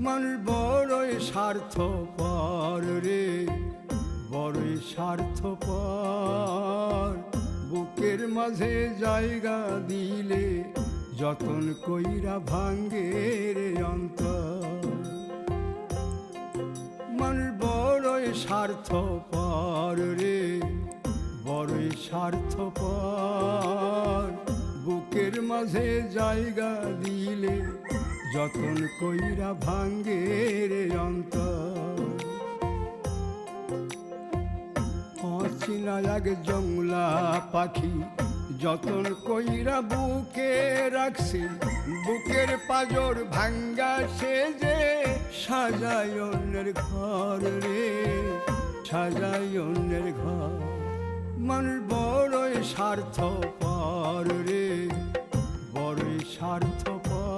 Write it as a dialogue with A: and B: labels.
A: মানুষ বড়ই স্বার্থপর রে, বড়ই স্বার্থপর। বুকের মাঝে জায়গা দিলে যতন কইরা ভাঙ্গে রে অন্তর। মানুষ বড়ই স্বার্থপর রে, বড়ই স্বার্থপর। বুকের মাঝে জায়গা দিলে যতন কইরা ভাঙ্গে রে অন্তর। অচিনা এক জংলা পাখি যতন কইরা বুকে রাখছি, বুকের পাজর ভাঙ্গা সে যে সাজায় অন্যের ঘর রে, সাজায় অন্যের ঘর। মানুষ বড়ই স্বার্থপর রে, বড়ই স্বার্থপর।